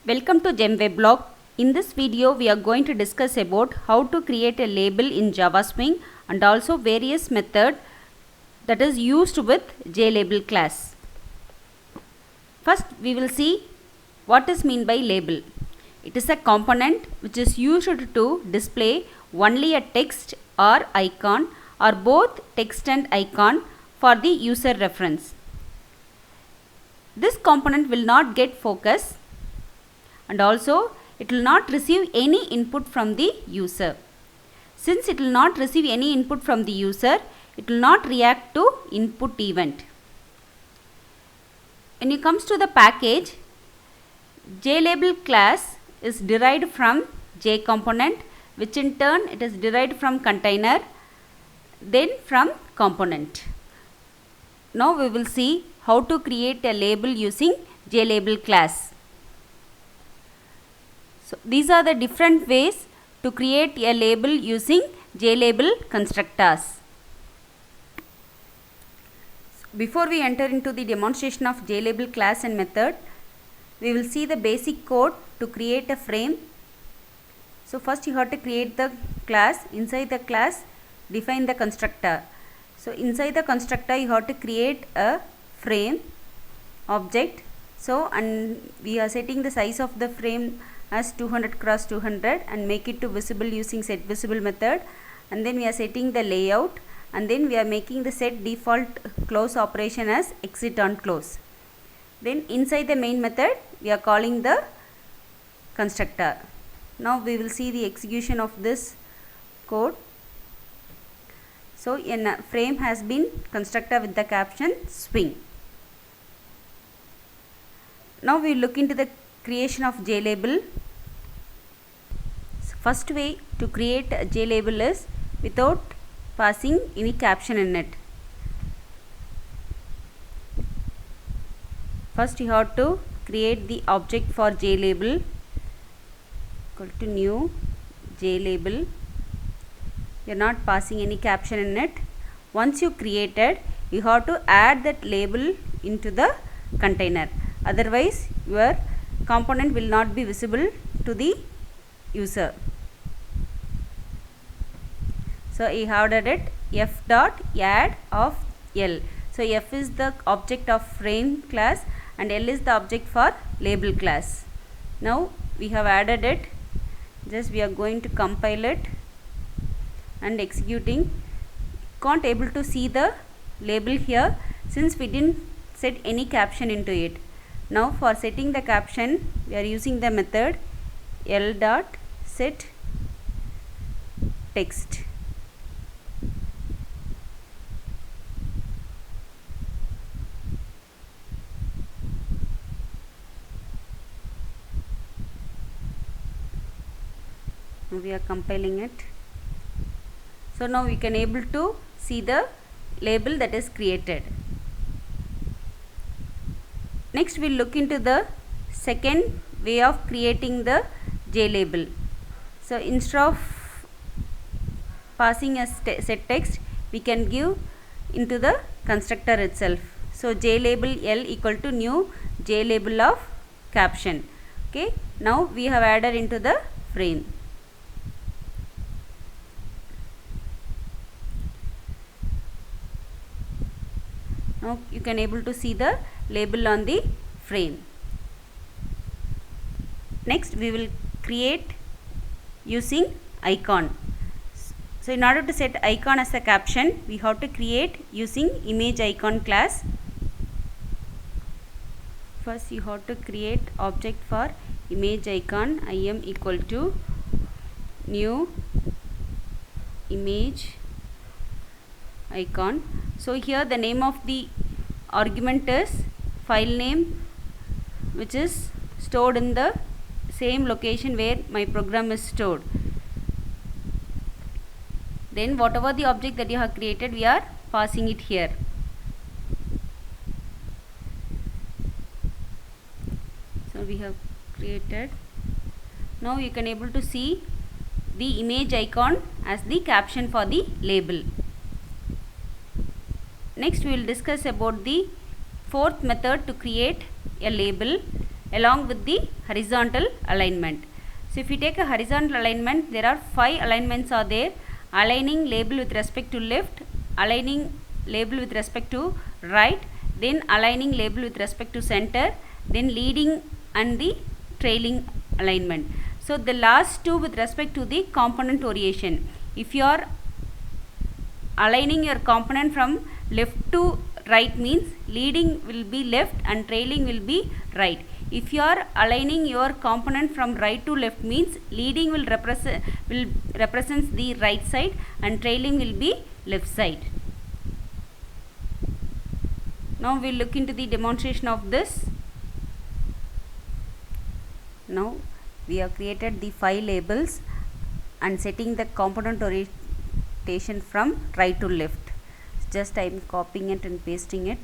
Welcome to GemWebLog. In this video, we are going to discuss about how to create a label in Java Swing and also various methods that is used with JLabel class. First, we will see what is meant by label. It is a component which is used to display only a text or icon or both text and icon for the user reference. This component will not get focus and also it will not receive any input from the user. Since it will not receive any input from the user, it will not react to input event. When it comes to the package, JLabel class is derived from JComponent, which in turn it is derived from container, then from component. Now we will see how to create a label using JLabel class. So these are the different ways to create a label using JLabel constructors. Before we enter into the demonstration of JLabel class and method, we will see the basic code to create a frame. So first you have to create the class. Inside the class, define the constructor. So inside the constructor you have to create a frame object. So and we are setting the size of the frame as 200 cross 200 and make it to visible using set visible method, and then we are setting the layout, and then we are making the set default close operation as exit on close. Then inside the main method we are calling the constructor. Now we will see the execution of this code. So a frame has been constructed with the caption swing. Now we look into the creation of JLabel. So first way to create a JLabel is without passing any caption in it. First you have to create the object for JLabel, equal to new JLabel. You are not passing any caption in it. Once you created, you have to add that label into the container. Otherwise your component will not be visible to the user. So I have added f dot add of L. So f is the object of frame class and L is the object for label class. Now we have added it. Just we are going to compile it and executing. Can't able to see the label here since we didn't set any caption into it. Now for setting the caption, we are using the method L dot set text. Now we are compiling it. So now we can able to see the label that is created. Next we will look into the second way of creating the JLabel. So instead of passing a set text, we can give into the constructor itself. So JLabel L equal to new JLabel of caption. Okay. Now we have added into the frame. Now you can able to see the label on the frame. Next we will create using icon. So in order to set icon as a caption, we have to create using image icon class. First you have to create object for image icon. Im equal to new image icon. So here the name of the argument is file name, which is stored in the same location where my program is stored. Then whatever the object that you have created, we are passing it here. So we have created. Now you can able to see the image icon as the caption for the label. Next we will discuss about the fourth method to create a label. along with the horizontal alignment. So if you take a horizontal alignment, there are 5 alignments are there: aligning label with respect to left, aligning label with respect to right, then aligning label with respect to center, then leading and the trailing alignment. So the last two with respect to the component orientation. If you are aligning your component from left to right, means leading will be left and trailing will be right. If you are aligning your component from right to left, means leading will represents the right side and trailing will be left side. Now we will look into the demonstration of this. Now we have created the 5 labels and setting the component orientation from right to left. Just I am copying it and pasting it.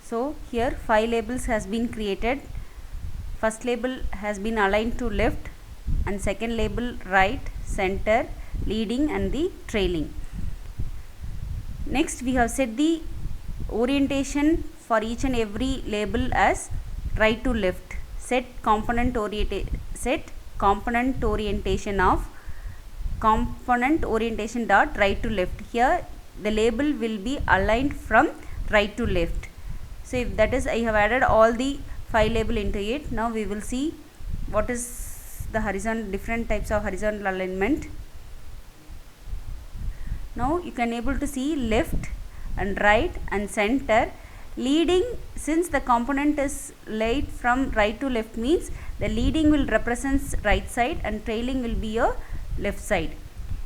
So here 5 labels has been created. First label has been aligned to left and second label right, center, leading and the trailing. Next we have set the orientation for each and every label as right to left. Set component orientation of component orientation dot right to left. Here the label will be aligned from right to left. So if that is, I have added all the 5 label into it. Now we will see what is the different types of horizontal alignment. Now you can able to see left and right and center. Leading, since the component is laid from right to left, means the leading will represents right side and trailing will be your left side.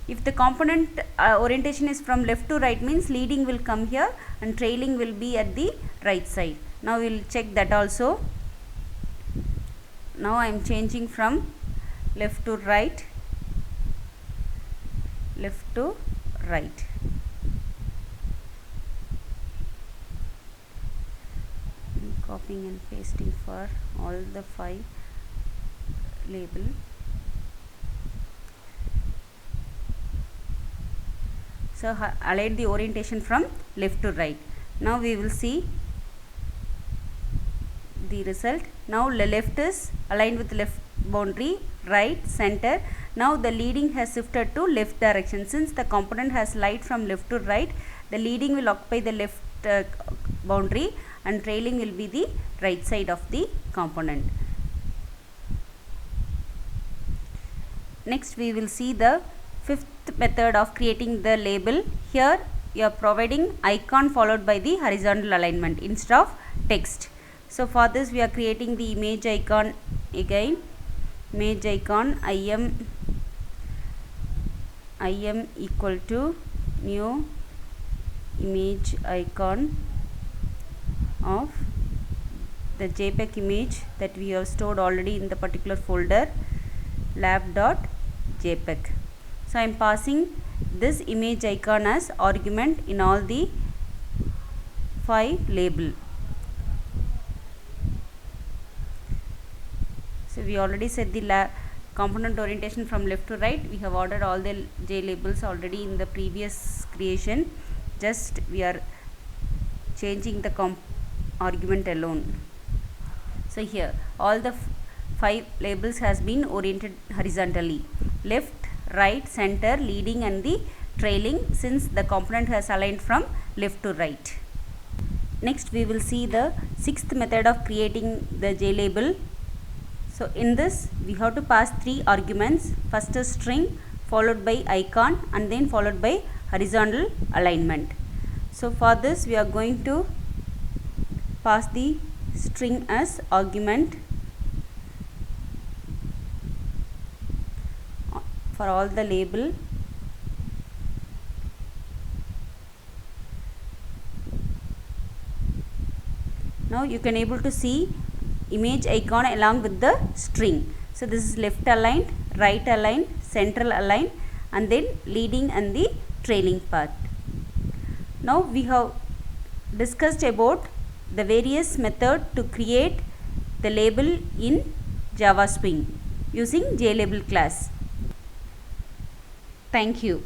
If the component orientation is from left to right, means leading will come here and trailing will be at the right side. Now we will check that also. Now I am changing from left to right, left to right. Copying and pasting for all the 5 label. So align the orientation from left to right. Now we will see the result. Now the left is aligned with left boundary, right, center. Now the leading has shifted to left direction. Since the component has light from left to right, the leading will occupy the left boundary and trailing will be the right side of the component. Next we will see the 5th method of creating the label. Here you are providing icon followed by the horizontal alignment instead of text. So for this we are creating the image icon again. Image icon im equal to new image icon of the JPEG image that we have stored already in the particular folder lab.jpg. So I am passing this image icon as argument in all the 5 label. So we already set the component orientation from left to right. We have ordered all the J labels already in the previous creation. Just we are changing the argument alone. So here all the 5 labels has been oriented horizontally: left, right, center, leading and the trailing, since the component has aligned from left to right. Next we will see the 6th method of creating the J label. So in this we have to pass 3 arguments. First is string, followed by icon and then followed by horizontal alignment. So for this we are going to pass the string as argument for all the label. Now you can able to see image icon along with the string. So this is left aligned, right aligned, central aligned and then leading and the trailing part. Now we have discussed about the various method to create the label in Java Swing using JLabel class. Thank you.